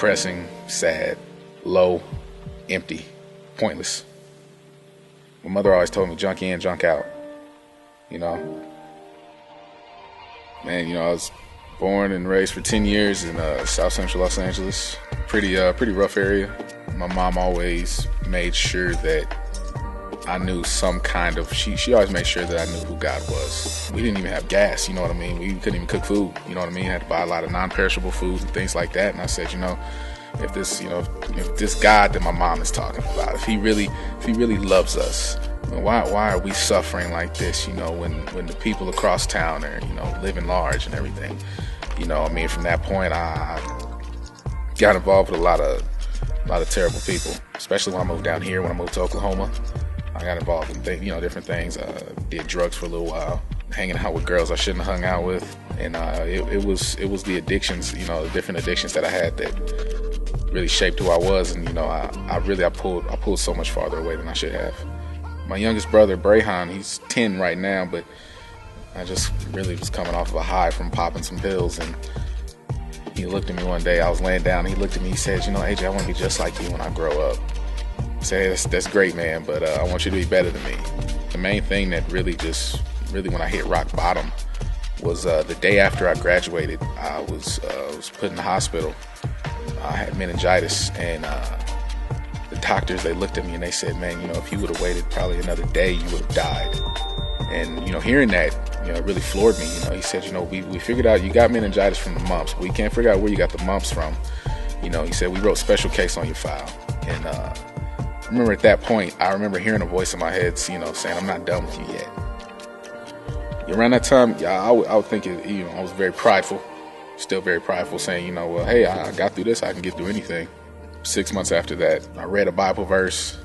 depressing, sad, low, empty, pointless. My mother always told me, junk in, junk out. You know? Man, you know, I was born and raised for 10 years in South Central Los Angeles. Pretty rough area. My mom always made sure that I knew some kind of, she always made sure that I knew who God was. We didn't even have gas, you know what I mean? We couldn't even cook food, you know what I mean? I had to buy a lot of non-perishable foods and things like that. And I said, you know, if this God that my mom is talking about, if he really loves us, why are we suffering like this, you know, when the people across town are, you know, living large and everything? You know, I mean, from that point, I got involved with a lot of terrible people, especially when I moved down here, when I moved to Oklahoma. I got involved in different things. Did drugs for a little while, hanging out with girls I shouldn't have hung out with, and it was the addictions, you know, the different addictions that I had that really shaped who I was, and you know, I pulled so much farther away than I should have. My youngest brother, Hein, he's 10 right now, but I just really was coming off of a high from popping some pills, and he looked at me one day. I was laying down. He looked at me. He said, "You know, AJ, I want to be just like you when I grow up." I said, "That's great, man, but I want you to be better than me." The main thing that really when I hit rock bottom was the day after I graduated. I was put in the hospital. I had meningitis, and the doctors, they looked at me and they said, "Man, you know, if you would have waited probably another day, you would have died." And you know, hearing that, you know, it really floored me. You know, he said, "You know, we figured out you got meningitis from the mumps. We can't figure out where you got the mumps from." You know, he said, "We wrote special case on your file." And I remember at that point, I remember hearing a voice in my head, you know, saying, "I'm not done with you yet." Around that time, I would think, you know, I was very prideful, still very prideful, saying, you know, well, hey, I got through this, I can get through anything. 6 months after that, I read a Bible verse,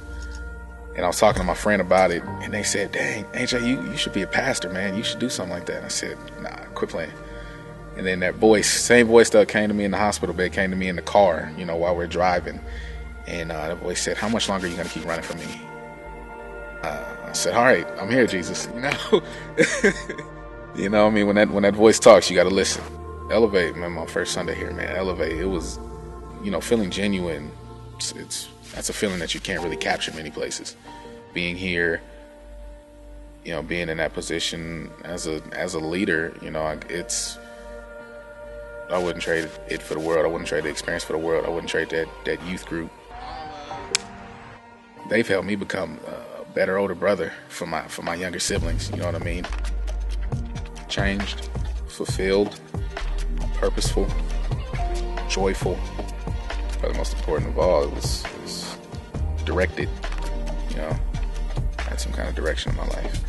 and I was talking to my friend about it, and they said, "Dang, AJ, you should be a pastor, man. You should do something like that." And I said, "Nah, quit playing." And then that voice, same voice that came to me in the hospital bed, came to me in the car, you know, while we're driving. And that voice said, "How much longer are you going to keep running from me?" I said, "All right, I'm here, Jesus." You know, you know, I mean, when that voice talks, you got to listen. Elevate, man. My first Sunday here, man. Elevate. It was, you know, feeling genuine. That's a feeling that you can't really capture many places. Being here, you know, being in that position as a leader, you know, I wouldn't trade it for the world. I wouldn't trade the experience for the world. I wouldn't trade that youth group. They've helped me become a better older brother for my younger siblings. You know what I mean? Changed, fulfilled, purposeful, joyful. Probably most important of all, it was directed. You know, I had some kind of direction in my life.